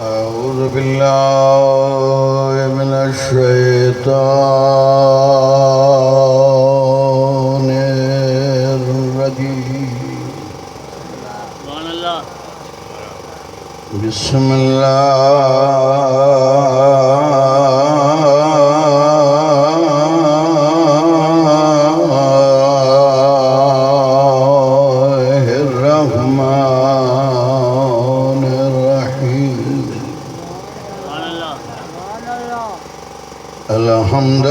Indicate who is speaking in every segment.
Speaker 1: أعوذ بالله من الشيطان الرجيم. بسم الله الرحمن الرحيم. الحمد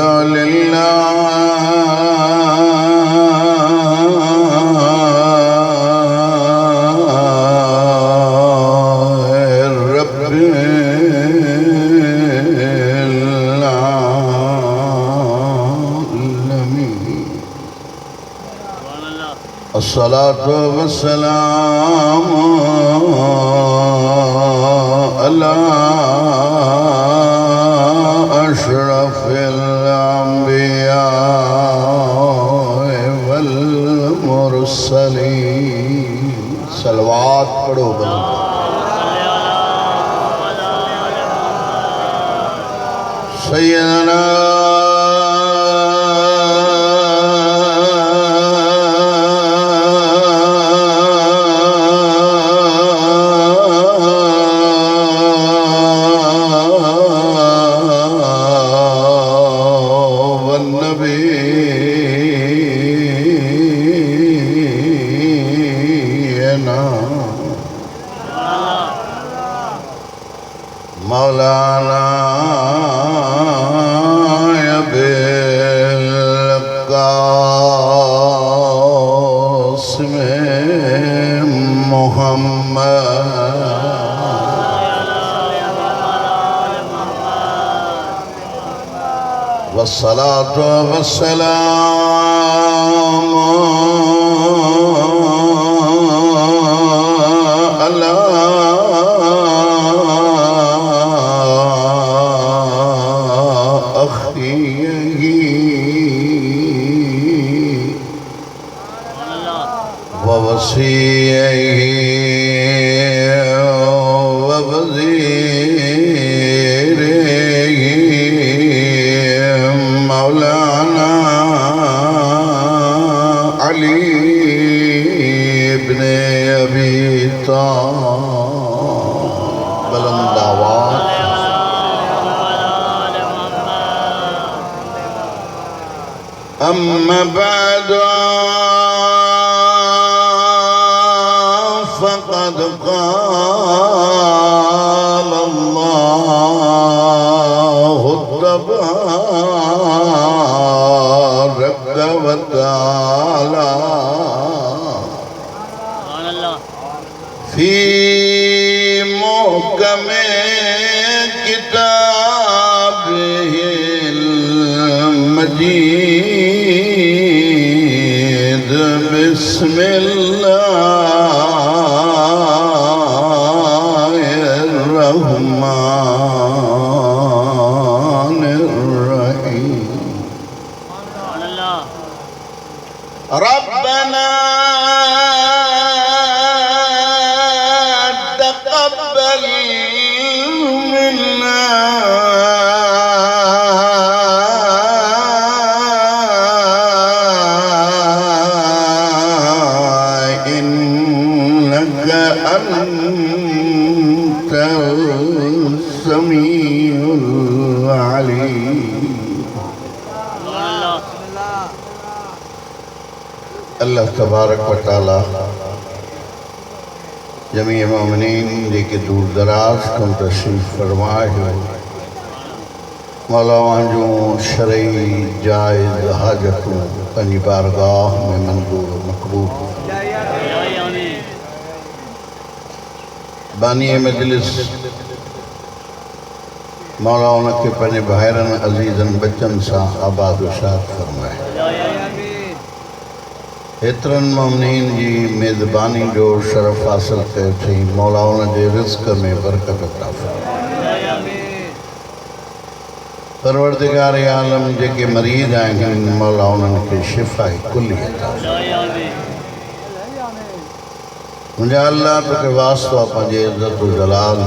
Speaker 1: الصلاة والسلام على أشرف الأنبياء والمرسلين. सलवात पढ़ो बुलंद। सैयदना मौलाना अबुल क़ासिम मुहम्मद वस्सलातु वस्सलाम अला मौलाना अली इब्ने अबी तालिब बुलंद आवाज़। अम्मा बाद फ़क़द क़ाल अल्लाहु तबारक व तआला फ़ी मुहकमे किताबिहिल मजीद। बिस्मिल्लाहिर्रहमानिर्रहीम। रब्बना तक़ब्बल मिन्ना अंतल समीउल अलीम। अल्लाह तबारक व तआला जमी मोमिनीन जेके दूर दराज को तशरीफ़ फरमाए हो मौला जो शरई जायज़ हाजतूं पंहिंजी बारगाह में मंजूर मक़बूल। बानी मजलिस मौला उनके पंहिंजे भाइरनि अज़ीज़नि बच्चन सां आबाद शाद फरमाए। एतिरनि मोमिनीन जी मेज़बानी जो शरफ़ हासिल कयो थी मौला उनजे रिज़्क़ में बरकत अता फरमाए। परवरदिगार आलम जेके मरीज़ आहिनि मौला उन्हनि खे शिफ़ा कुल्ली अता फरमाए। मुंहिंजा अल्लाह तोखे वास्तो आहे पंहिंजे इज़्ज़त जलाल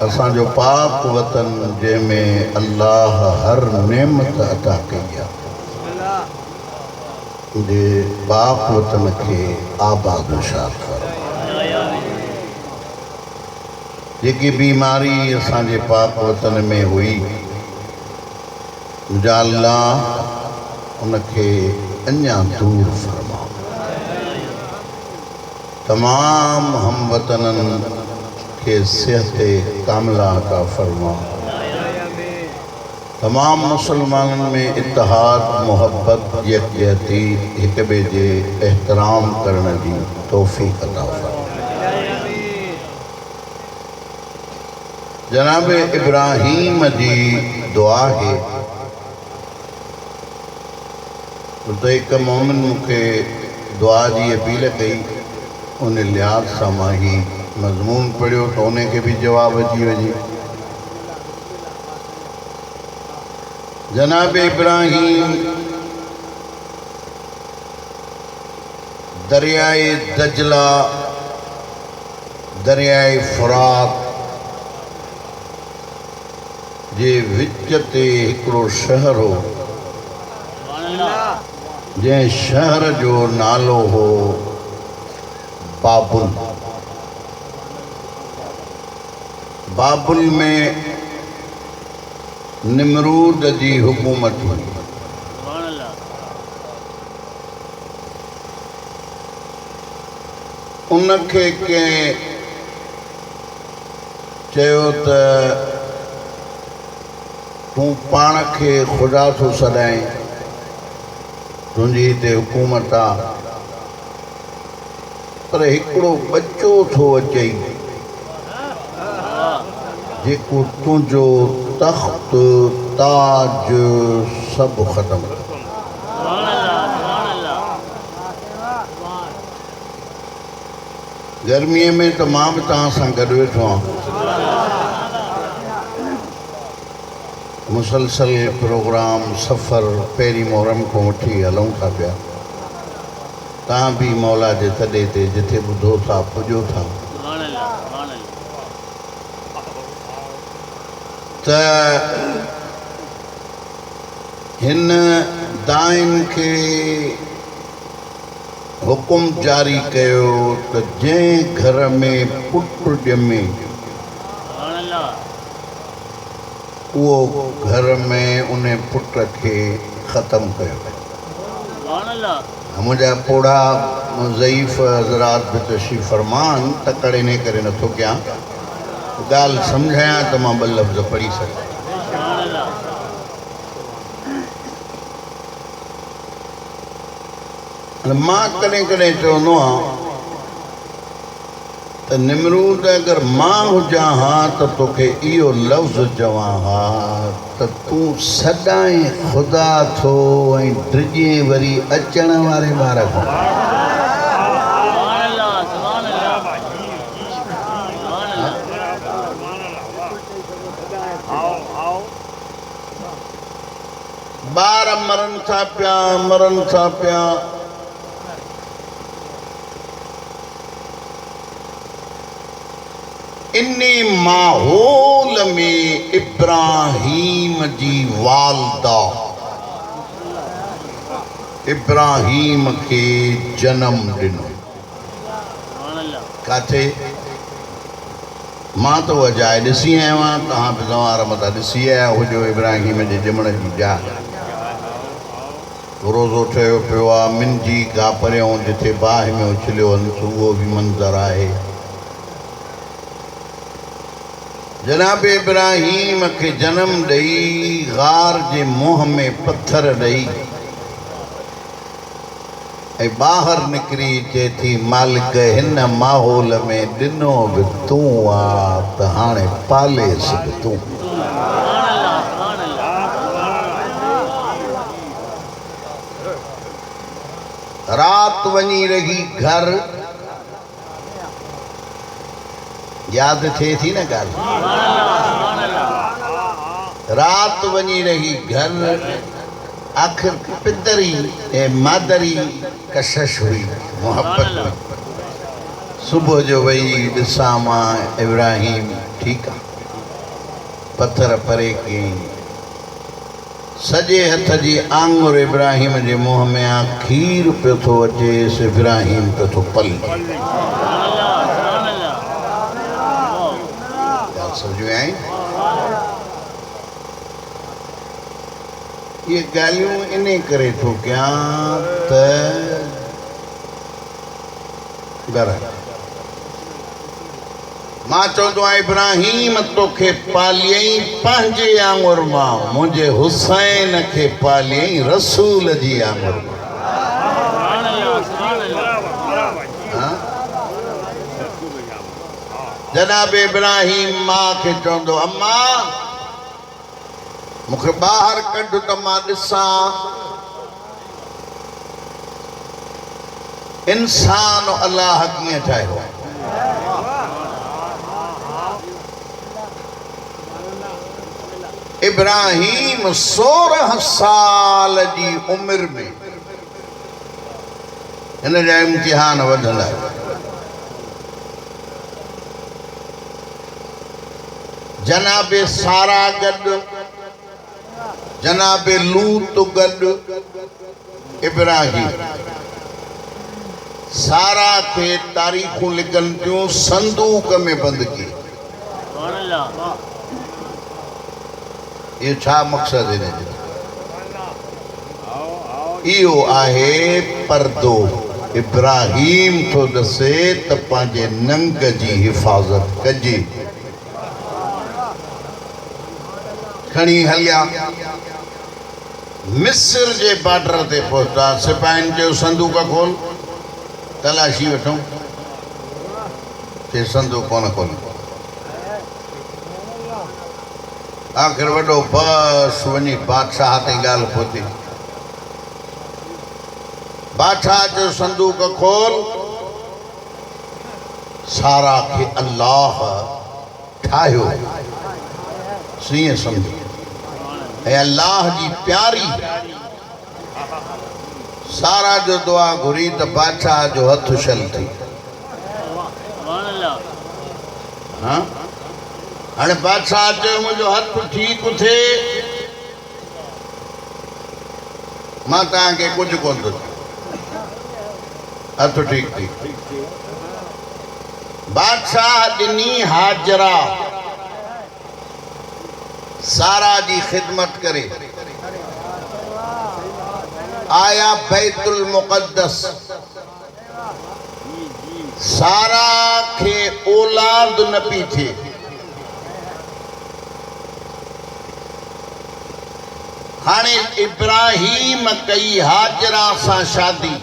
Speaker 1: असांजो पाक वतन जंहिंमें अल्लाह हर नेमत अता कई आहे, जे पाक वतन खे आबाद शाद कर। जेकी बीमारी असांजे पाक वतन में हुई, या अल्लाह उनखे अञा दूर फरमा। तमाम हमवतनन के सेहत कामिला अता फरमा। तमाम मुसलमानन में इत्तेहाद, मोहब्बत, यकजहती, एक ॿिए जे एहतराम करण जी तौफ़ीक़ अता फरमा। जनाब इब्राहीम जी दुआ है तो एक मोमिन मुखे दुआ जी अपील कई, उन लिहाज सां मां ही मज़मून पढ़ियो तो उनके भी जवाब अची वञे। जनाब इब्राहीम दरियाए दजला, दरियाए फुरात जे विच ते हिकिड़ो शहर हो, जंहिं शहर जो नालो हो बाबुल। बाबुल में निमरूद जी हुकूमत हुई। उनखे कंहिं चयो त तूं पाण खे ख़ुदा थो सॾाएं, तुंहिंजी हिते हुकूमत आहे, पर हिकिड़ो बच्चो थो अचई जेको तुंहिंजो तख़्त ताज सभु ख़तमु। गर्मीअ में त मां बि तव्हां सां गॾु वेठो आहियां। मुसलसल प्रोग्राम सफ़र पहिरीं मुहर्रम को वठी हलूं था पिया। तव्हां भी मौला जे तॾे ते जिथे ॿुधो था पुॼो था। त हिन दाइन खे हुकुम जारी कयो त जंहिं घर में पुटु ॼमे वो घर में उन पुट के ख़त्म कयो। मुझा पोड़ा ज़ईफ़ हज़रात भी तशरीफ़ फरमान तकड़े ने करे नथो क्या गाल समझाया तो मां ॿ लफ़्ज़ पढ़ी सघां। मां कॾहिं कॾहिं चवंदो आहियां त निमरूद अगर मां हुजां हा त तोखे इहो लफ़्ज़ चवां हा त तूं सदाईं ख़ुदा थो ऐं डिॼे वरी अचण वारे ॿार खां। ॿार मरनि था पिया इन्नी माहौल में इब्राहीम जी वालदा इब्राहीम के जन्म ॾिनो। काथे? मां तो अजाए ॾिसी आयो आहियां, तव्हां बि तव्हां रमता ॾिसी आया हुजो इब्राहीम जे ॼमण जी जाइ। रोज़ो ठहियो पियो आहे, मिंजी का परियों जिथे बाहि में उछलियो हंस उहो बि मंज़र आहे। जनाब इब्राहीम के जन्म ॾेई गार जे मुंह में पत्थर ॾेई ऐं ॿाहिरि निकिरी चए थी मालिक हिन माहौल में ॾिनो बि तूं आ त हाणे पालेस बि तूं। रात वञी रही घर, याद थे थी न गाल। रात वञी रही घर, आखिर पितरी ए मादरी कशश हुई मोहब्बत में। सुबह जो वही ॾिसां मां इब्राहीम ठीक है, पत्थर परे कयईं। सॼे हथ जी आंगुर इब्राहिम जे मुंहं में आ, खीर पियो थो अचेसि, इब्राहिम पियो थो पले। ॻाल्हि सम्झ में आई? ये ॻाल्हियूं इन करे थो कयां त मां चवंदो आहियां इब्राहिम तोखे पालियईं पंहिंजे आंगुर मां, मुंहिंजे हुसैन खे पालियईं रसूल जी आंगुर मां। जनाब इब्राहिम मां खे चवंदो, अम्मा मूंखे ॿाहिरि कढ त मां ॾिसां इंसान अलाह कीअं ठाहियो आहे। इब्राहिम 16 साल जी उम्र में हिन जा इम्तिहान वधंदा। जनाबे सारा गॾु, जनाबे लूत गॾु इब्राहिम सारा खे तारीख़ूं लिखनि थियूं संदूक में बंदि की। ये छा मक़सद है? इहो आहे पर्दो। इब्राहिम थो दसे त पंहिंजे नंग जी हिफ़ाज़त कजे। खणी हलिया मिस्र जे बॉर्डर ते पहुता। सिपाहियुनि चयो संदूक खोल, तलाशी वठूं। चए संदूक कोन खोल। आख़िर वॾो बस वञी बादशाह ते ॻाल्हि पहुती। बादशाह जो संदूक खोल। सारा खे अल्लाह ठाहियो सीअं सम्झो ऐं अल्लाह जी प्यारी। सारा जो दुआ घुरी त बादशाह जो हथ छल थी। हाँ हाणे बादशाह चयो मुंहिंजो हथ ठीकु थिए मां तव्हांखे कुझु कोन थो चवां, हथ ठीकु थी। बादशाह ॾिनी हाजरा सारा जी ख़िदमत करे। आया बैतुल मुक़द्दस। सारा खे औलाद न पई थिए। हाणे इब्राहिम कई हाजरा सां शादी।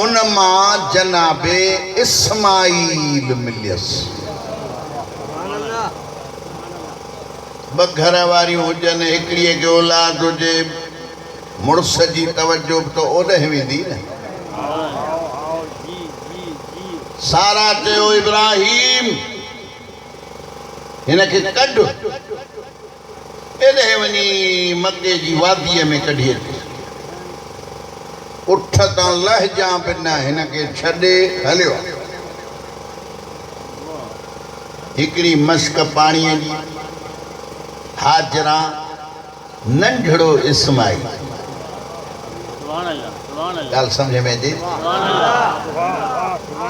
Speaker 1: उन मां जनाबे इस्माईल मिलियसि। ब घर वारियूं हुजनि, हिकिड़ीअ खे औलाद हुजे, मुड़ुस जी तवजो बि त ओॾे वेंदी न। सारा चयो इब्राहिम हिन खे कढ, एॾे वञी मके जी वादीअ में कढी अचे। उठ तां लहजा बि न, हिन खे छॾे हलियो। हिकिड़ी मश्क पाणीअ जी, हाजरा, नंढड़ो इस्माईल। ॻाल्हि सम्झ में अचे?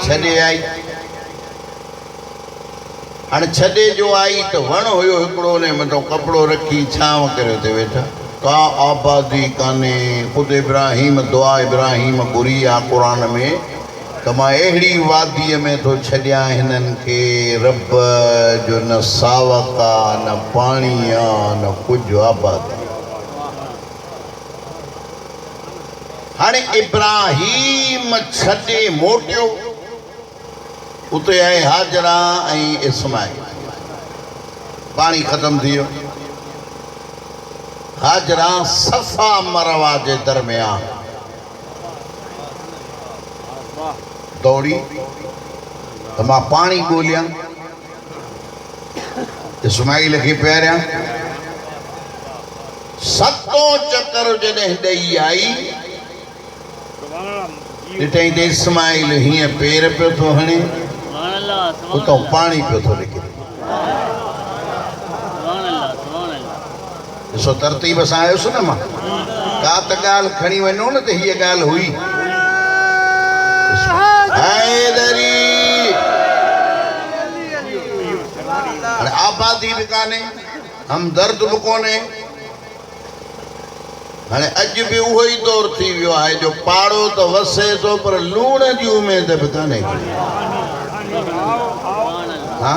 Speaker 1: छॾे आई। हाणे छॾे जो आई त वण हुयो हिकिड़ो, उन मथां कपिड़ो रखी छांव करे हुते वेठा। का आबादी कान्हे। ख़ुदि इब्राहिम दुआ इब्राहिम घुरी आहे क़ुर में त मां अहिड़ी वादीअ में थो छॾियां हिननि खे, रब जो न सावक आहे, न पाणी आहे, न कुझु आबादी। हाणे इब्राहिम छॾे मोटियो। उते आहे हाजरा ऐं इस्माईल। पाणी ख़तम थी वियो। हाजरा सफ़ा मरवा जे दरमियान दौड़ी त मां पाणी ॻोल्हियां, इस्माईल खे पहिरियां। 7 चकर जॾहिं ॾेई आई, ॾिठई त इस्माईल हीअं पेर पियो थो हणे, उतां पाणी पियो थो निकिरे। सो तरतीब सां आयुसि न मां का त ॻाल्हि खणी वञो न त हीअ ॻाल्हि हुई हैदरी हाणे आबादी बि कान्हे हमदर्द बि कोन्हे हाणे अॼु बि उहो ई दौर थी वियो आहे जो पाड़ो त वसे थो पर लूण जी उमेद बि कान्हे हा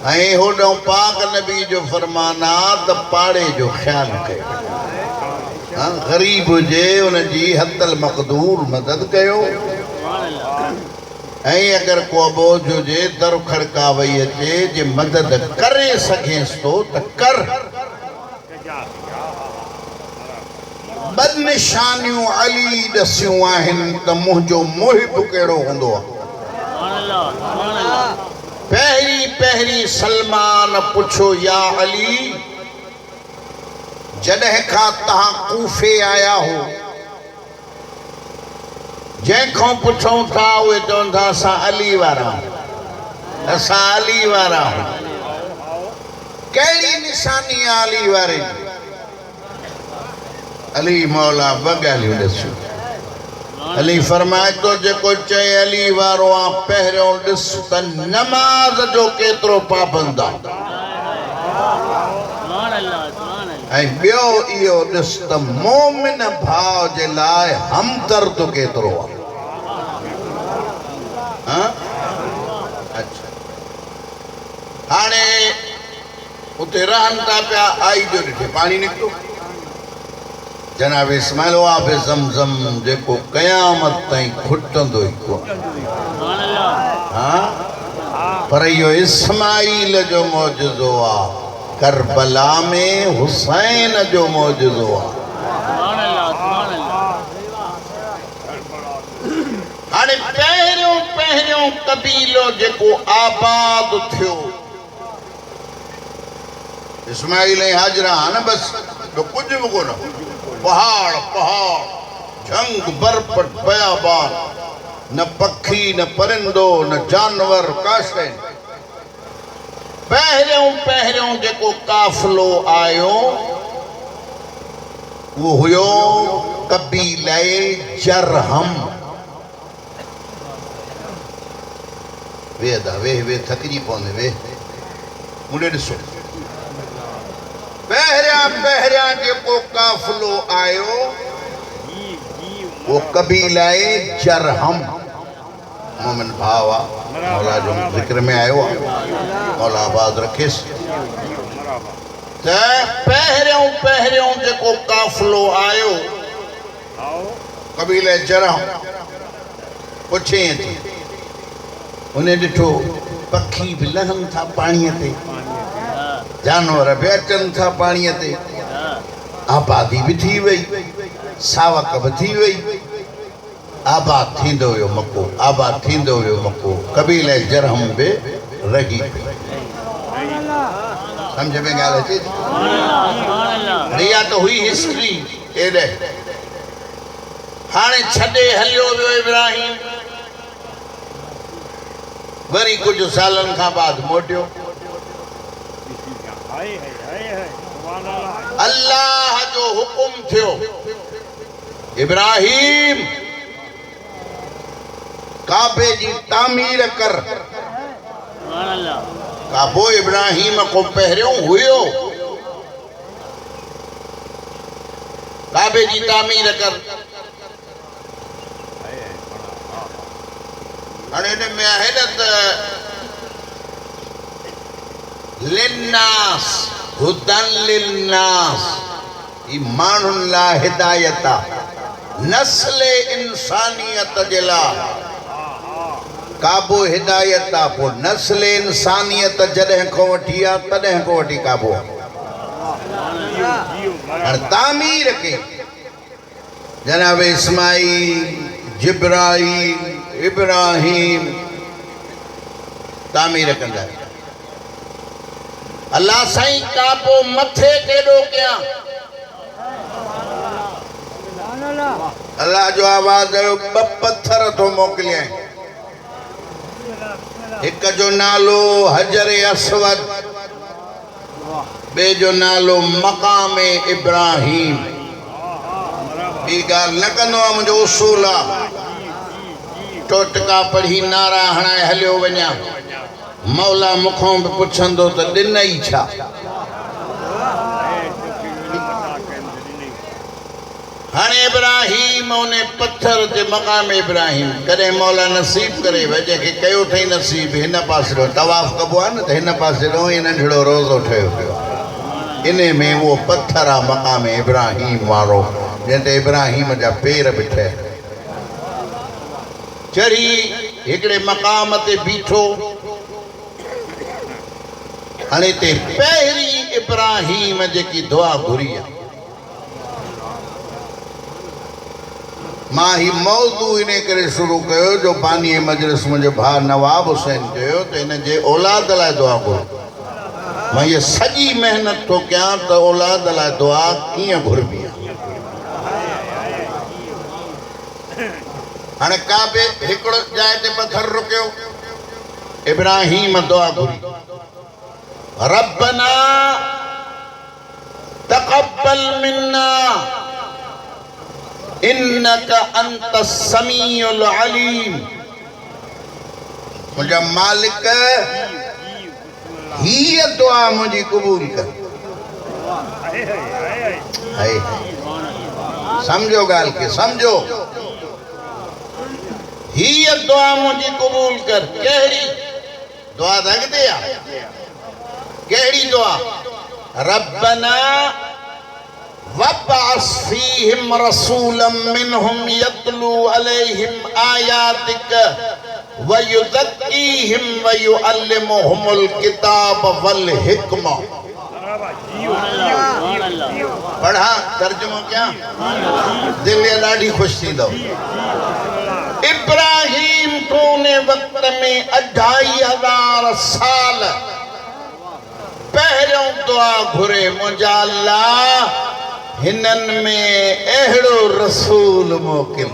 Speaker 1: ऐं होॾो पाक नबी जो फरमान आहे त पाड़े जो ख़्यालु कयो हाँ ग़रीब हुजे उनजी हतल मक़दूर मदद कयो ऐं अगरि को बोझ हुजे दर खड़का वई अचे जे मदद करे सघेसि थो त कर बदनिशानियूं अली ॾसियूं आहिनि त मुंहिंजो मुहिब कहिड़ो हूंदो आहे पहिरीं पहिरीं सलमान पुछो या अली जॾहिं खां तव्हां कूफे आया हो जंहिंखां पुछूं था उहे चवनि था असां अली वारा असां अली वारा कहिड़ी निशानी आहे अली वारे अली मौला ॿ ॻाल्हियूं ॾिसूं अली फरमाए थो जेको चए अली वारो आहे पहिरियों ॾिस त नमाज़ जो केतिरो पाबंद आहे ऐं ॿियो इहो ॾिस त मोमिन भाउ जे लाइ हमदर्द केतिरो आहे अच्छा हाणे उते रहनि था पिया आई जो ॾिठे पाणी निकितो जनाब इस्माइल आब ज़मज़म जेको क़यामत ताईं खुटंदो ई कोन हाँ पर इहो इस्माइल जो मौजज़ो आहे करबला में हुसैन जो मौजज़ो आहे हाणे पहिरियों पहिरियों कबीलो जेको आबाद थियो इस्माइल ऐं हाजरा न बसि कुझु बि कोन पहाड़ पहाड़ झंग बरपट बयाबान न पखी न परिंदो न जानवर का शइ पहिरियों पहिरियों जेको काफ़िलो आयो वो हुयो कबीले जरहम वे दा वे थकिजी पवंदे वे मुंडे ॾिसो पहिरियां पहिरियां जेको काफ़िलो आयो वो कबीलाए जरहम मोमिन भाव आहे मौला जो ज़िक्र में आयो आहे मौला आबाद रखेसि त पहिरियों पहिरियों जेको काफ़िलो आयो कबीले जरहम पुछे थी उन ॾिठो पखी बि लहनि था पाणीअ ते जानवर भी अचन था पानी ते आबादी भी थी वही सावक भी थी वही आबाद थींदो वियो मको आबाद थींदो वियो मको कबीले जरहम बि रही समझ में ॻाल्हि अचे थी इहा त हुई हिस्ट्री एॾे हाणे छॾे हलियो वियो इब्राहिम वरी कुझु सालनि खां बाद मोटियो अल्लाह जो हुकुम थियो इब्राहिम काबे जी तामीर कर काबो इब्राहिम को पहिरियों हुयो काबे जी तामीर कर हाणे हिन में आहे न त लिन्नास हुदन लिन्नास ई माण्हुनि लाइ हिदायत आहे नस्ल इंसानियत जे लाइ काबो हिदायत आहे पोइ नस्ल इंसानियत जॾहिं खां वठी आहे तॾहिं खां वठी काबो हाणे तामीर कई जनाब इस्माईल जिब्राईल इब्राहिम तामीर कंदा अल्लाह साईं काबो मथे केॾो कयां अल्लाह जो आवाज़ आयो ॿ पत्थर थो मोकिलियां हिक जो नालो हजर अस्वद बे जो नालो मकाम इब्राहिम। ॿी ॻाल्हि न कंदो आहे, मुंहिंजो उसूल आहे। टोटका पढ़ी नारा हणाए हलियो वञा, मौला मूंखां बि पुछंदो त ॾिनई छा। हाणे इब्राहिम उन पत्थर ते मकाम इब्राहिम कॾहिं मौला नसीब करे भई जंहिंखे कयो अथई नसीब हिन पासे तवाफ़ कबो आहे न, त हिन पासे ॾोही नंढिड़ो रोज़ो ठहियो पियो आहे। इन में उहो पत्थर आहे मकाम इब्राहिम वारो, जंहिं ते इब्राहिम जा पेर बि ठहिया। चढ़ी हिकिड़े मकाम ते बीठो। हाणे ते पहिरीं इब्राहिम जेकी दुआ घुरी आहे, मां ही मौज़ू इन करे शुरू कयो जो बानी मजलिस मुंहिंजो भाउ नवाब हुसैन चयो त हिन जे औलाद लाइ दुआ घुरो। मां ये सॼी मेहनत थो कयां त औलाद लाइ दुआ कीअं घुरबी आहे। हाणे काबे हिकिड़ो जाइ ते पत्थर रुकियो, इब्राहिम दुआ घुरी, रब्बना तक़ब्बल मिन्ना इन्नका अंत समीउल अलीम। मुंहिंजा मालिक हीअ दुआ मुंहिंजी क़बूल कर। समझो ॻाल्हि खे, समझो। हीअ दुआ मुंहिंजी क़बूल कर। कहिड़ी दुआ लॻंदी आहे? कहिड़ी दुआ? रब्बना वब्अस फीहिम रसूलन मिनहुम यतलू अलैहिम आयातिक व युज़क्कीहिम व युअल्लिमुहुमुल किताब वल हिकमा। पढ़ा तर्जुमो क्या? दिल ॾाढी खुश थींदो। इब्राहिम को ने वक्त में 2500 साल पहिरियों दुआ घुरे, मुंहिंजा अल्लाह हिनन में अहिड़ो रसूल मोकिल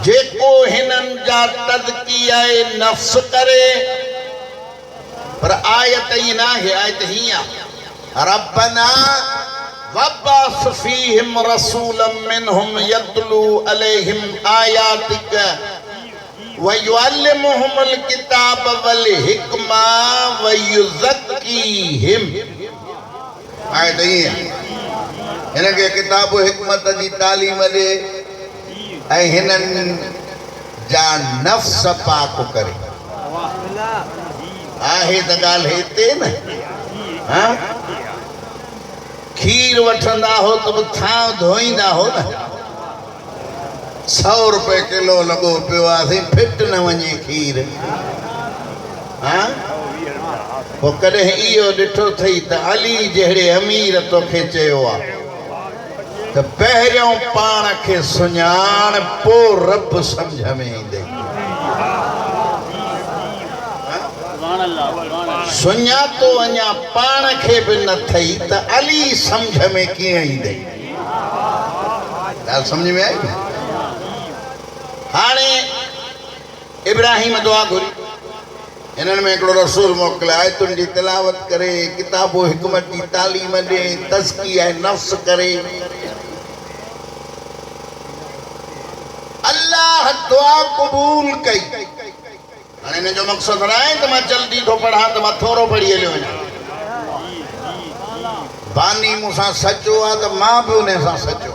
Speaker 1: जेको हिनन जा तज़किया नफ्स करे। पर आयत ही ना है, आयत ही रब्बना वब्अस फीहिम रसूलन मिनहुम यतलू अलैहिम आयातिक व युअल्लिमुहुमुल किताब वल हिकमा व युज़क्कीहिम। आयत ही हिनखे किताब हिकमत जी तालीम ॾे ऐं हिननि जा नफ्स पाक करे। आहे त ॻाल्हि हिते न। खीर वठंदा हो त बि थांव धोईंदा हो न। 100 रुपए किलो लॻो पियो आहे, फिट न वञे खीर। पोइ कॾहिं इहो ॾिठो अथई त अली जहिड़े अमीर तोखे चयो आहे त पहिरियों पाण खे सुञाण, पोइ रब सम्झ में ईंदे। सुञातो अञा पाण खे बि न थई त अली सम्झ में कीअं ईंदे? ॻाल्हि सम्झ में आई? हाणे इब्राहिम दुआ घुरी, हिननि में हिकिड़ो रसूल मोकिलियो, आयतुनि जी तिलावत करे, किताबो हिकमत जी तालीम ॾे, तज़किया नफ्स करे। अल्लाह दुआ क़बूल कई। हाणे हिन जो मक़सदु न आहे त मां जल्दी थो पढ़ां त मां थोरो पढ़ी हलियो वञा। बानी मूंसां सचो आहे त मां बि उन सां सचो।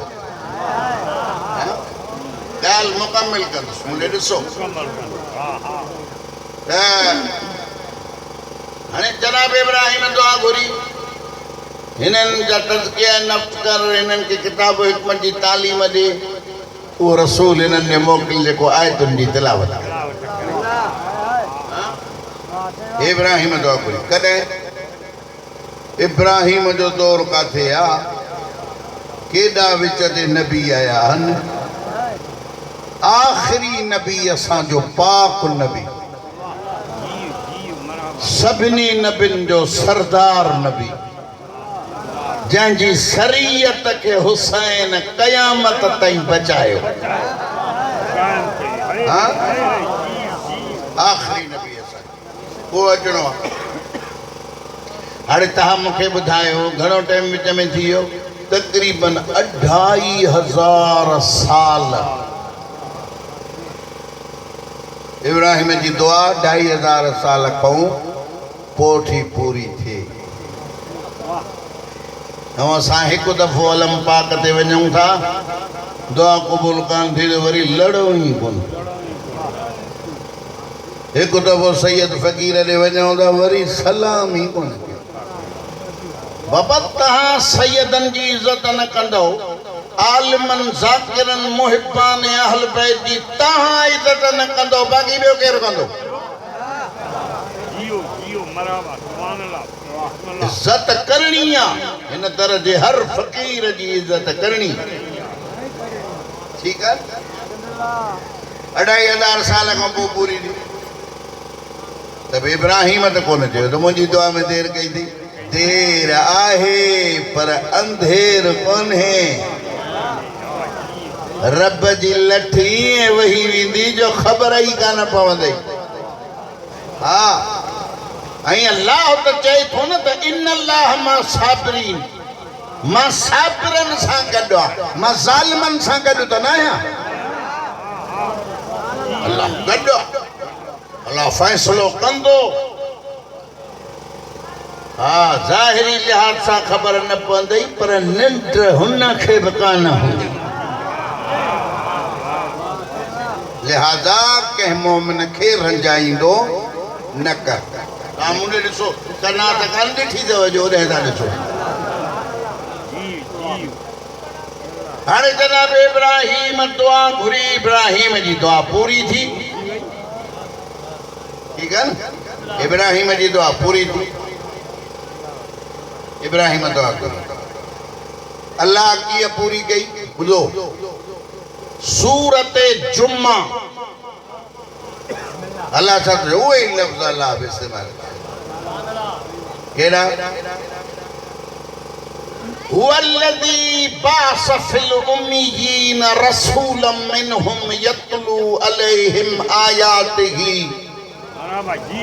Speaker 1: ॻाल्हि मुकमिल कंदुसि, मुंहिंजे ॾिसो। हाणे जनाब इब्राहिम दुआ घुरी, हिननि जा तज़किया नफ्स कर, हिननि खे किताब हिकमत जी तालीम ॾे। उहो रसूल हिननि ने मोकिल जेको आयतुनि जी तिलावत। इब्राहिम दुआ घुरी। कॾहिं इब्राहिम जो दौर काथे आहे? केॾा विच ते नबी आया आहिनि। आख़िरी नबी असांजो पाक नबी, सभिनी नबियुनि जो सरदार नबी, जंहिंजी शरीयत खे हुसैन क़यामत ताईं बचायो। आख़िरी नबी असांजो। वो अचणो आहे। हाणे तव्हां मूंखे ॿुधायो घणो टाइम विच में थी वियो? तक़रीबन 2500 साल इब्राहिम जी दुआ 2500 साल खां पोइ पूरी थी। ऐं असां हिकु दफ़ो अलम पाक ते वञूं था, दुआ क़बूल कान थी त वरी लड़ो ई कोन। हिकु दफ़ो सैयद फ़क़ीर ॾे वञूं था, वरी सलाम ई कोन। बाबा तव्हां सैयदनि जी इज़त न कंदो, आलिमन ज़ाकिरन मुहिबान अहल बैत जी तव्हां इज़त न कंदो, बाक़ी ॿियो केरु कंदो? इज़त करणी आहे, हिन तरह जे हर फ़क़ीर जी इज़त करणी। ठीकु आहे। 2500 साल खां पोइ पूरी थी। त इब्राहिम त कोन चयो त मुंहिंजी दुआ में देर कई थी। देर आहे पर अंधेर कोन्हे। रब जी लठी ईअं वही वेंदी जो ख़बर ई कान पवंदी। हा, ऐं अल्लाह त चए थो न त इन अल्लाह मां साबिरीन, मां साबिरनि सां गॾु आहियां, मां ज़ालिमनि सां गॾु त न आहियां। अल्लाह गॾु आहे, अल्लाह फ़ैसिलो कंदो। हा, ज़ाहिरी लिहाज़ सां ख़बर न पवंदी, पर निंड हुन खे बि कान हूंदी। लिहाज़ा कंहिं मोमिन खे रंजाईंदो न कर। तव्हां मूंखे ॾिसो, कना त कान ॾिठी अथव जो ओॾे था ॾिसो। हाणे जनाब इब्राहिम दुआ घुरी, इब्राहिम जी दुआ पूरी थी। ठीक है ना, इब्राहिम जी दुआ पूरी थी। इब्राहिम दुआ कई, अल्लाह की पूरी कई। ॿुधो, सूरत जुम्मा अल्लाह सां उहे ई लफ़्ज़ अल्लाह बि इस्तेमाल कहिड़ा? हुवल्लज़ी बाअस फिल उम्मियीन रसूलन मिनहुम यतलू अलैहिम आयातिही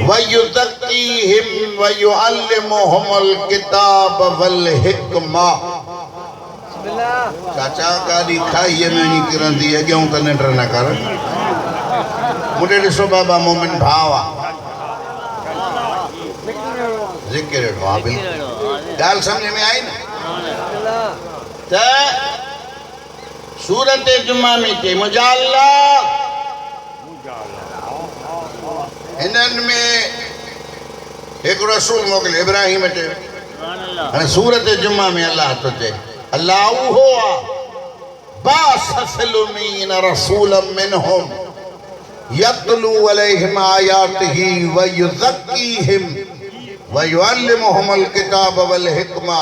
Speaker 1: वयुज़क्कीहिम वयुअल्लिमुहुमुल किताब वल हिकमा। चाचा गाड़ी खाई में नहीं किरंदी है, अॻियां त निंड न कर। मुझे ॾिसो बाबा मोमिन भाव आहे, ज़िक्र ॻाल्हि समझ में आई न? त सूरत जुम्मा में चई मुंहिंजा अल्लाह, हिननि में हिकु रसूल मोकिलियो इब्राहिम चयो। हाणे सूरत जुम्मा में अल्लाह थो चए, अल्लाह उहो आहे बाअस फिल उम्मियीन रसूलन मिनहुम यतलू अलैहिम आयातिही वयुज़क्कीहिम वयुअल्लिमुहुमुल किताब वल हिकमा।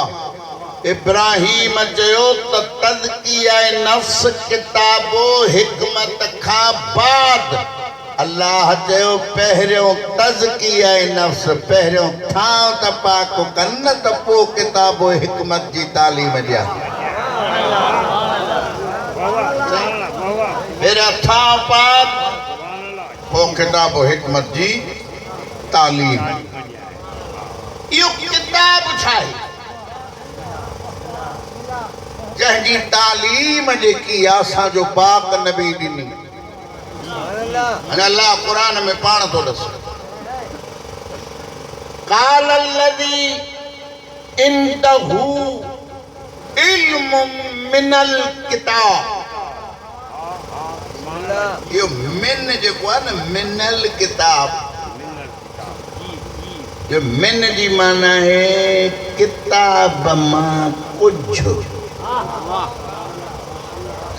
Speaker 1: इब्राहिम चयो त तज़किया नफ्स किताबो हिकमत खां बाद अल्लाह चयो पहिरियों तज़किया नफ्स, पहिरियों थां त पाक कन त पोइ किताबो हिकमत जी तालीम ॾियां। पहिरियां थां पाक, पोइ किताबो हिकमत जी तालीम। इहो किताब छा आहे? जंहिंजी तालीम जेकी आहे असांजो पाक नबी ॾिनी। अल्लाह कुरान में पाण थो ॾसे, क़ाल अल्लज़ी इंदहू इल्मुम मिनल किताब। इहो मिन जेको आहे न, मिनल किताब, जो मिन जी माना है किताब मां कुझु।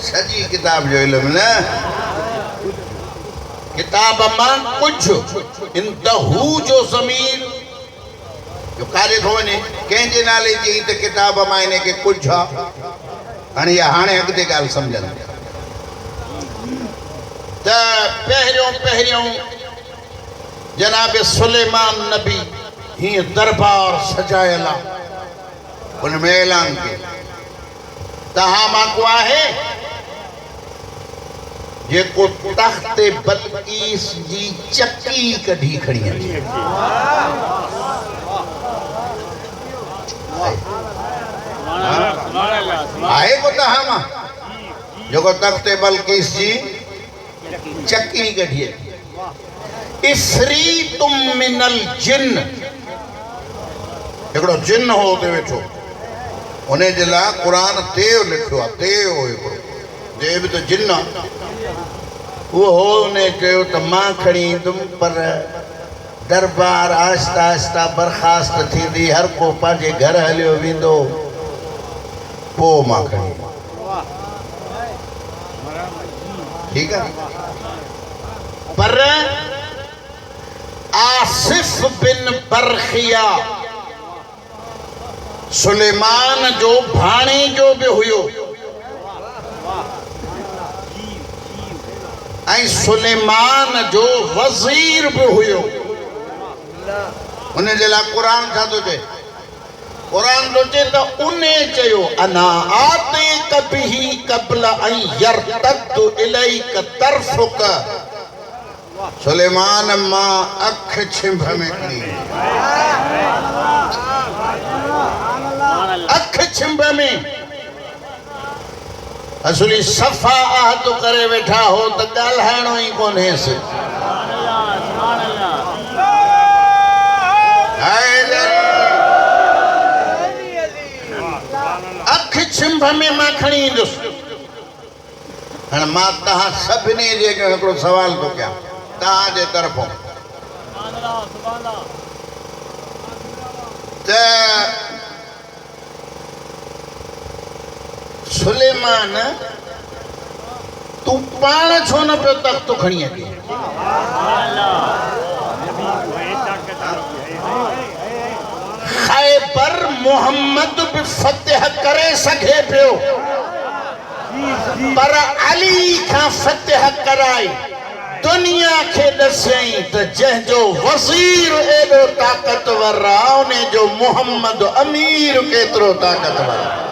Speaker 1: सॼी किताब जो इल्मु न, किताब मां कुझु। इंदहू जो ज़मीर जो काॾे थो वञे, कंहिंजे नाले जी त किताब मां इन खे कुझु आहे। हाणे इहा हाणे अॻिते ॻाल्हि सम्झनि त पहिरियों जनाब सुलेमान नबी हीअं दरबार सजायल आहे, उन में ऐलान कयो तव्हां मां को आहे जेको तख्ते बल्कीस जी चक्की कढी खड़ी है आए को तहामा जेको तख्ते बल्कीस जी चक्की कढी है इफरीतुम मिनल जिन्न हिकिड़ो जिन्न हो उते वेठो उन जे लाइ क़ुरान देव लिखियो आहे देव हो हिकिड़ो देव त जिन्न उहो हो उन चयो त मां खणी ईंदुमि पर दरबार आहिस्ता आहिस्ता बर्खास्त थींदी हर को पंहिंजे घर हलियो वेंदो पोइ मां खणी ठीकु आहे पर आसिफ बिन बरखिया सुलेमान जो भाणे जो भी हुयो ऐं सुलेमान जो वज़ीर भी हुयो उन जे लाइ क़ुरान छा थो चए क़ुरान थो चए त उन चयो अना आते कबिही क़ब्ल अन यरतद इलैक तरफुक सुलेमान मां अख छिंभ में खणी अख छिंभ में असली सफ़ा आहद करे वेठा हो त ॻाल्हाइणो ई कोन्हेसि अख छिंभ में मां खणी ईंदुसि हाणे मां तव्हां सभिनी जे अॻियां हिकिड़ो सवाल थो कयां तव्हांजे तरफ़ों त सुलेमान तू पाण छो न पियो तख्त खणी अचे खैबर मोहम्मद भी फतह करे सके पियो पर अली खां फतह कराए दुनिया के दसई त जंहिंजो वज़ीर एॾो ताक़तवर आहे उन जो मोहम्मद अमीर केतिरो ताक़तवर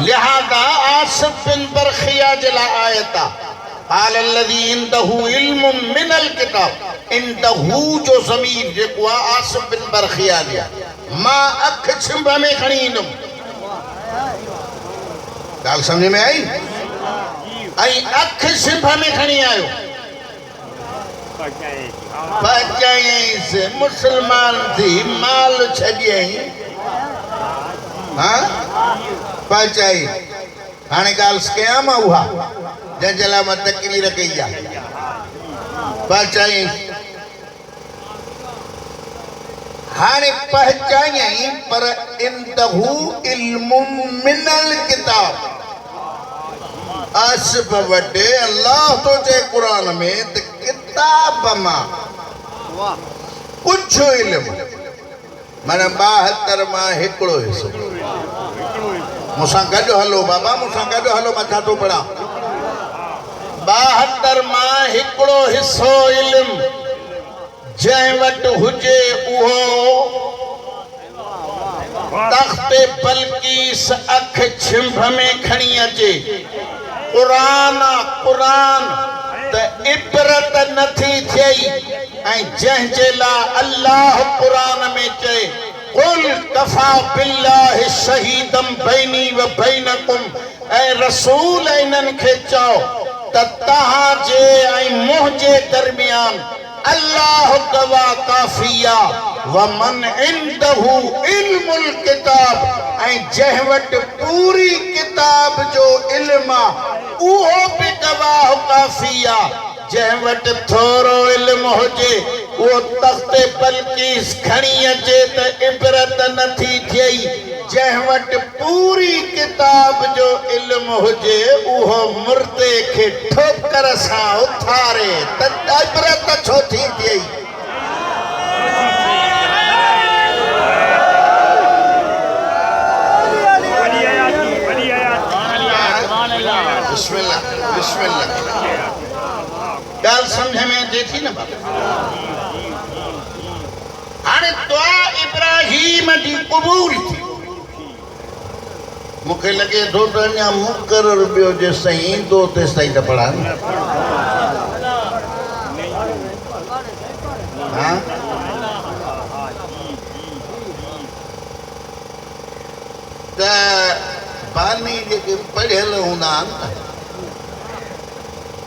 Speaker 1: लिहाजा आसिफ बिन बरखिया जे लाइ आयत आहे قال الذي عنده علم من الكتاب عنده जो ज़मीर जेको आहे आसिफ बिन बरखिया लिया मां अख छिंभ में खणी ईंदुमि ॻाल्हि सम्झ में आई ऐं अख छिंभ में खणी आयो पचाईंसि मुस्लमान थी माल छॾियईं हाँ पचाई हाणे ॻाल्हि कयां मां उहा जंहिंजे लाइ मां तकरीर कई आहे पचाई हाणे पहचाई पर इंदहू इल्मु मिनल किताब आसिफ वटे अल्लाह तो चए क़ुरान में त किताब मां कुछ इल्मु माना 72 मां हिकिड़ो हिसो मूंसां गॾु हलो बाबा मूंसां गॾु हलो मां छा थो पढ़ां 72 मां हिकिड़ो हिसो इल्मु जंहिं वटि हुजे उहो तख्ते बल्कीस अख छिंभ में खणी अचे क़ुरान क़ुरान त इबरत नथी थियई ऐं जंहिंजे लाइ अल्लाह क़ुरान में चए कुल कफ़ा बिल्लाहि शहीदम बैनी व बैनकुम ऐं रसूल इन्हनि खे चओ त तव्हांजे ऐं मुंहिंजे दरमियान अल्लाह गवाह काफिया व मन इंदहू इल्मुल किताब ऐं जंहिं वटि पूरी किताब जो इल्म आहे उहो बि गवाह काफिया जंहिं वटि थोरो इल्मु हुजे उहो तख्ते बल्कीस खणी अचे त इबरत नथी थियई जंहिं वटि पूरी किताब जो इल्मु हुजे उहो मुर्दे खे ठोकर सां उथारे त इबरत छो थी थियई बिस्मिल्लाह बिस्मिल्लाह ॻाल्हि सम्झ में अचे थी न बाबा हाणे दुआ इब्राहिम जी क़बूल थी मुखे लगे थो त अञा मुक़रर ॿियो जेसिताईं ईंदो तेसिताईं त पढ़ा हाँ त बानी जेके पढ़ियल हूंदा आहिनि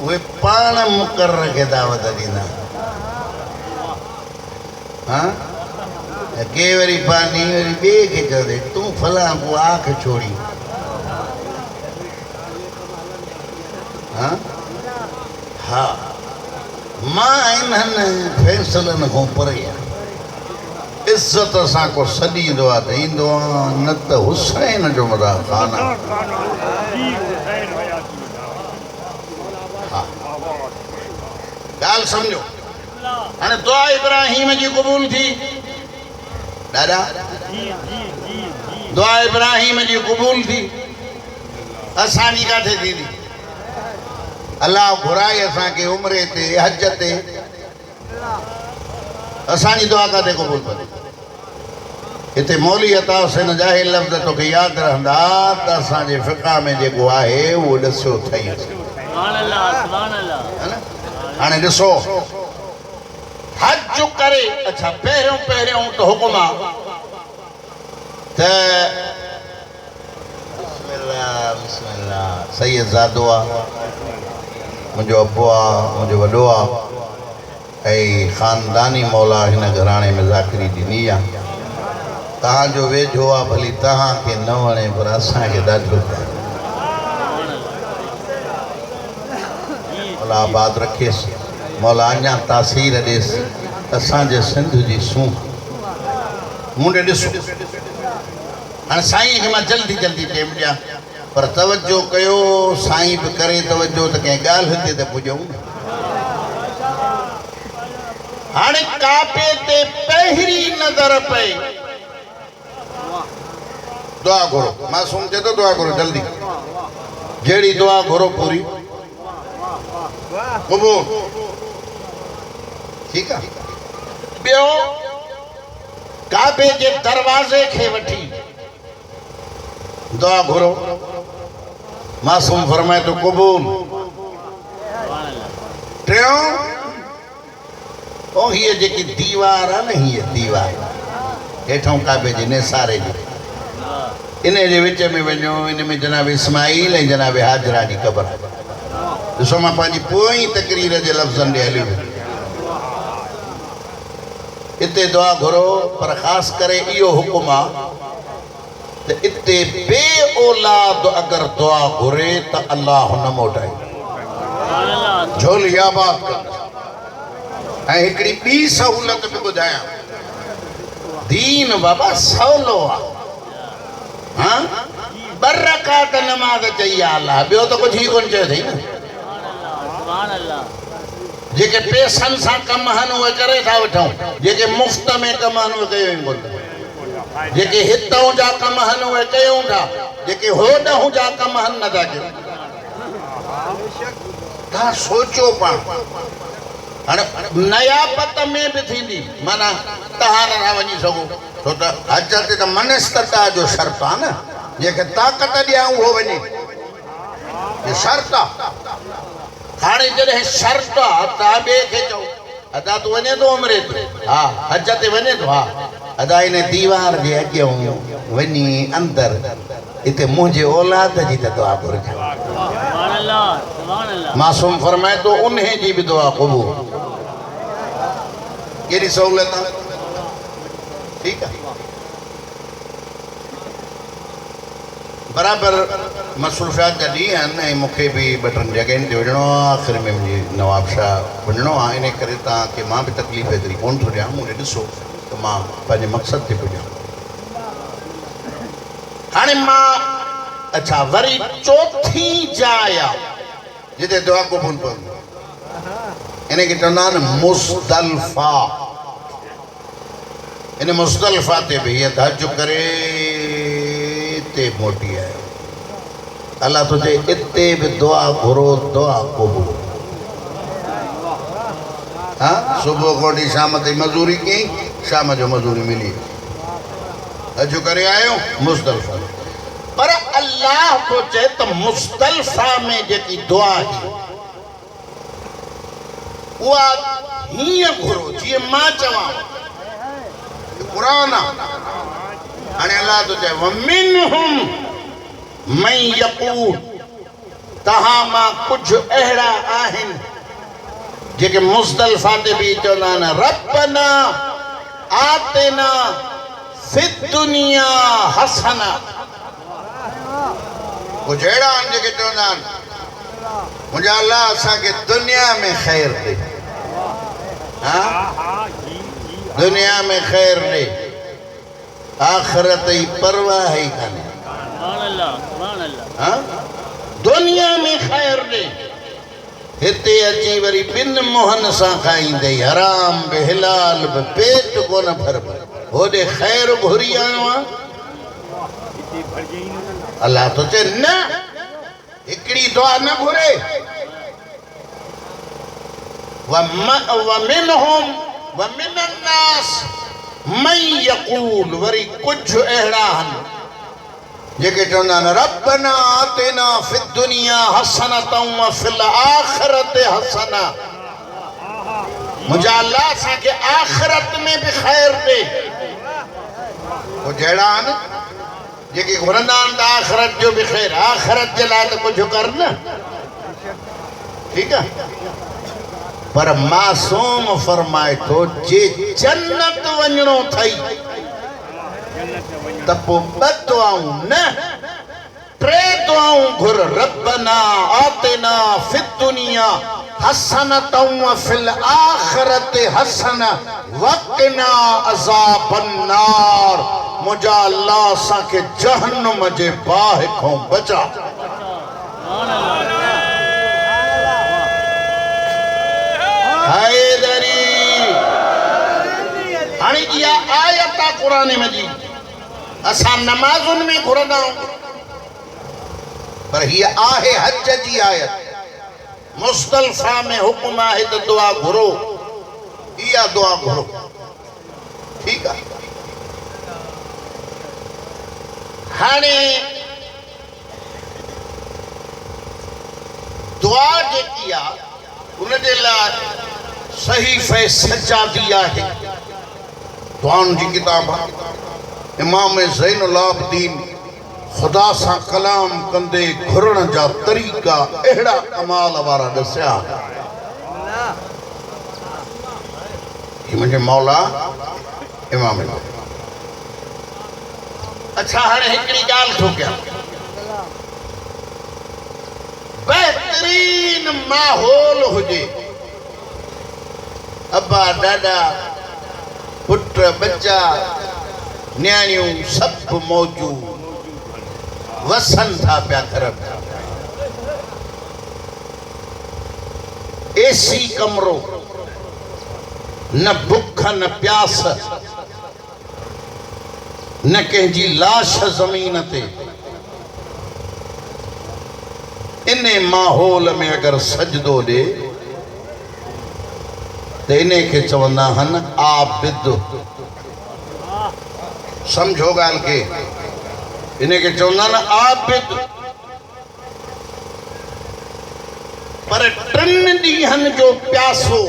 Speaker 1: उहे पाण मुक़रर खे दावत ॾींदा हाँ के वरी बानी वरी ॿिए खे चवंदे तूं फलां को आख छोड़ी हाँ हा मां इन्हनि फ़ैसिलनि खां परे आहियां इज़त सां को सॾींदो आहे त ईंदो आहे न त हुसैन जो मदार ख़ाना हा ॻाल्हि सम्झो हाणे दुआ इब्राहिम जी क़बूल थी दादा दुआ इब्राहिम जी क़बूल थी असांजी किथे थींदी अल्लाह घुराए असांखे उमिरि ते हज ते असांजी दुआ किथे क़बूल करे हिते मौली अता हुसैन जाहिर लफ़्ज़ तोखे यादि रहंदा त असांजे फ़िक़ा में जेको आहे उहो ॾिसो अथई हाणे ॾिसो हज करे अच्छा पहिरियों पहिरियों त हुकुम आहे त बिस्मिल्लाह सैयद ज़ादो आहे मुंहिंजो अबो आहे मुंहिंजो वॾो आहे ऐं ख़ानदानी मौला हिन घराणे में ज़ाकिरी ॾिनी आहे तव्हांजो वेझो आहे भली तव्हांखे न वणे पर असांखे ॾाढो मौला आबाद रखेसि मौला अञा तासीर ॾेसि असांजे सिंध जी सूंहं मुंडे ॾिसो हाणे साईं खे मां जल्दी जल्दी टाइम ॾियां पर तवजो कयो साईं बि करे तवजो त कंहिं ॻाल्हि ते त पुॼूं हाणे कापे ते पहिरीं नज़र पई दुआ घुरो मासूम चए थो दुआ घुरो जल्दी जहिड़ी दुआ घुरो पूरी क़बूल ठीकु आहे ॿियो काबे जे दरवाज़े खे वठी दुआ घुरो मासूम फरमाए तो क़बूल टियों ओ हीअ जेकी दीवार आहे न हीअ दीवार हेठों काबे जे निसारे जी इन जे विच में वञो इन में जनाब इस्माइल ऐं जनाब हाजरा जी क़बर ॾिसो मां पंहिंजी पोइ तकरीर जे लफ़्ज़नि ॾे हली वियुमि इते दुआ घुरो पर ख़ासि करे इहो हुकुम आहे त इते बे औलाद अगर दुआ घुरे त अल्लाह न मोटाए झोली आबाद कर ऐं हिकिड़ी ॿी सहूलियत बि ॿुधायां दीन बाबा सवलो आहे हाँ ॿ रकात नमाज़ चई आहे अल्लाह ॿियो त कुझु ई कोन चयो अथई न जेके पैसनि सां कम आहिनि उहे करे था वठूं जेके मुफ़्त में कम आहिनि उहे कयूं ई कोन जेके हितों जा कम आहिनि उहे कयूं था जेके होॾों जा कम आहिनि नथा कयूं तव्हां सोचो पाण हाणे नयापत में बि थींदी माना तव्हां नथा वञी सघो छो त हज ते त मनस्तता जो शर्त आहे न जंहिंखे ताक़त ॾियां उहो वञे इहा शर्त आहे हाणे जॾहिं शर्त आहे तव्हां ॿिए खे चओ अदा तूं वञे थो उमिरि ते हा हज ते वञे थो हा अदा इन दीवार जे अॻियां वञी अंदरि हिते मुंहिंजे औलाद जी त दुआ घुरिजे मासूम फरमाए थो उन जी बि दुआ क़बूल कहिड़ी सहूलियत आहे ठीकु आहे बराबर मसरूफ़ियात जा ॾींहं आहिनि ऐं मूंखे बि ॿ टिनि जॻहियुनि ते वञिणो आहे आख़िर में मुंहिंजी नवाब शाह वञिणो आहे इन करे तव्हांखे मां बि तकलीफ़ एतिरी कोन थो ॾियां मूंखे ॾिसो त मां पंहिंजे मक़सद ते पुॼां हाणे मां अच्छा वरी चौथी जाइ आहे जिते दुआ क़बूल पवंदी इनखे चवंदा आहिनि मुज़दलिफ़ा इन मुज़दलिफ़ा ते बि हीअं हज करे इते मोटी आयो अल्लाह तुझे इते भी दुआ घुरो दुआ क़बूल हाँ सुबह को शाम तक मजूरी की शाम जो मजूरी मिली अजु करे आयो मुज़दलिफ़ा पर अल्लाह तो चए तो मुज़दलिफ़ा में जेकी दुआ ही उहा हीअं घुरो जीअं मां चवां क़ुरान हाणे अल्लाह तो चए वमिनहुम मन यक़ूल तहां मां कुझु अहिड़ा आहिनि जेके मुज़दलिफ़ा ते बि चवंदा आहिनि रब्बना आतिना फिद दुनिया हसना कुझु अहिड़ा आहिनि जेके चवंदा आहिनि मुंहिंजा अल्लाह असांखे दुनिया में ख़ैर ॾे दुनिया में ख़ैर ॾे आख़िरत जी परवाह ई कान्हे दुनिया में ख़ैर ॾे हिते अची वरी बिन मोहन सां खाईंदे हराम बि हिलाल बि पेट कोन भरबो होॾे ख़ैर घुरी आयो आहे अल्लाह तो चए न हिकिड़ी दुआ न घुरे वमिनहुम वमिनन्नास मन यक़ूल वरी कुझु अहिड़ा आहिनि जेके चवंदा आहिनि रब्बना आतिना फिद दुनिया हसनतम व फिल आखिरति हसना मुंहिंजा अल्लाह असांखे आखिरत में बि ख़ैर ॾे कुझु अहिड़ा आहिनि जेके घुरंदा आहिनि त आखिरत जो बि ख़ैर आखिरत जे लाइ त कुझु कर न ठीकु आहे पर मासूम फरमाए थो जे जन्नत वञणो अथई त पोइ ॿ दुआऊं न टे दुआऊं घुर रब्बना आतिना फिद दुनिया हसनतम व फिल आखिरति हसना वक़िना अज़ाबन नार मुंहिंजा अल्लाह असांखे जहन्नम जे बाहि खां बचा हैदरी हाणे इहा आयत आहे क़ुरान मजीद असां नमाज़ुनि में घुरंदा आहियूं पर हीअ आहे हज जी आयत मुज़दलिफ़ा में हुकुम आहे त दुआ घुरो इहा दुआ घुरो ठीकु आहे हाणे दुआ जेकी आहे उनजे लाइ सहीफ़े सजादी आहे दुआउनि जी किताब आहे इमाम ज़ैनुल आबिदीन खुदा सां कलाम कंदे घुरण जा तरीक़ा अहिड़ा कमाल वारा ॾसिया ही मुंहिंजे मौला इमाम अच्छा हाणे हिकिड़ी ॻाल्हि थो कयां बेहतरीन माहौल हुजे अब्बा ॾाॾा पुट बच्चा न्याणियूं सभु मौजूद वसन था पिया घर में एसी कमरो न बुख न प्यास न कंहिंजी लाश ज़मीन ते इन माहौल में अगर सजदो ॾे त इन खे चवंदा आहिनि आबिद समझो ॻाल्हि खे इन खे चवंदा आहिनि आबिद पर टिनि ॾींहंनि जो प्यासो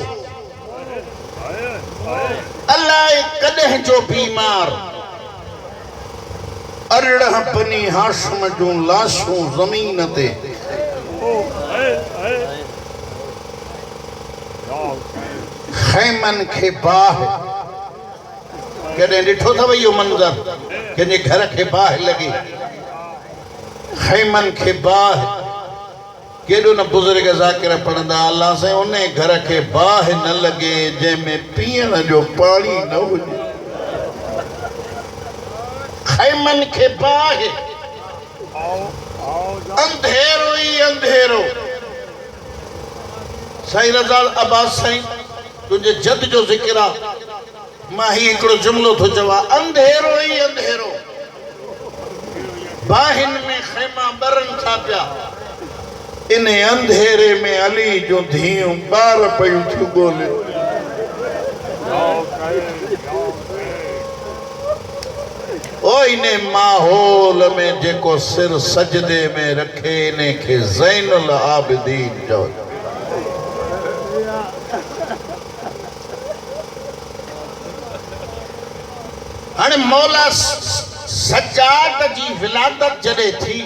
Speaker 1: अलाए कॾहिं जो बीमार अरिड़ह बनी हाशिम जूं लाशूं ज़मीन ते खैमन खे बाहि कॾहिं ॾिठो अथव इहो मंज़र कंहिंजे घर खे बाहि लॻे खैमन खे बाहि केॾो न बुज़ुर्ग ज़ाकिर पढ़ंदा अल्लाह साईं उन घर खे बाहि न लॻे जंहिंमें पीअण जो पाणी न हुजे खैमन खे बाहि अंधेरो ई अंधेरो साईं रज़ा अब्बास साईं तुंहिंजे जद जो ज़िक्र आहे मां ही हिकिड़ो जुमिलो थो चवां अंधेरो ई अंधेरो बाहिन में खैमा ॿरनि था पिया इन अंधेरे में अली जो धीअरूं ॿार पयूं थियूं ॻोल्हे ओ ओ इने माहौल में जेको सिर सजदे में रखे इने के ज़ैनुल आबिदीन चओ। हाणे मौला सज्जाद जी विलादत जॾहिं थी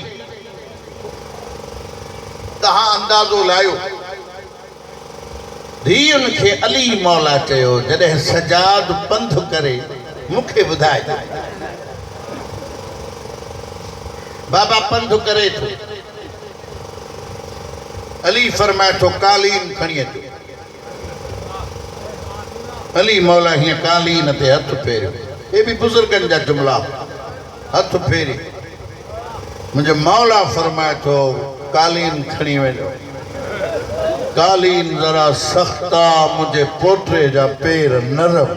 Speaker 1: तहां अंदाज़ो लायो धीउनि खे अली मौला चयो। जॾहिं सज्जाद पंध करे मूंखे ॿुधाए बाबा पंध करे थो अली फरमाए थो कालीन खणी अचो। अली मौला हीअं कालीन ते हथ फेरियो। ये भी बुजुर्गन जा जुमला हथ फेरी मुझे मौला फरमाए तो कालीन खणी वञो। कालीन जरा सख्ता मुझे पोटे जा पैर नरम।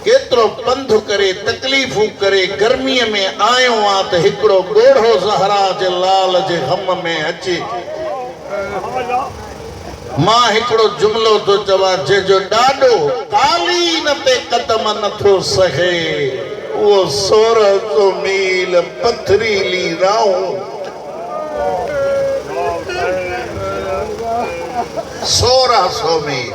Speaker 1: केतरो पंध करे तकलीफू करे गर्मी में आयो आ तो हिकड़ो गोढ़ो ज़हरा जे लाल जे गम में अचे। मां हिकड़ो जुमलो तो चवा जे जो डाडो कालीन ते कदम नथो सहे वो 1600 मील पथरीली राहूं 1600 मील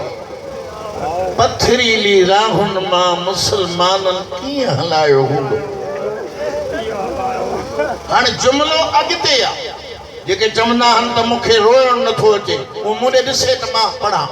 Speaker 1: पथरीली राहुन मां मुसलमानन कीअं हलायो हूंदो। हाणे जुमलो अॻिते आ जेके चवंदा आहिनि त मूंखे रोइण नथो अचे वो मुझे ॾिसे त मां पढ़ां।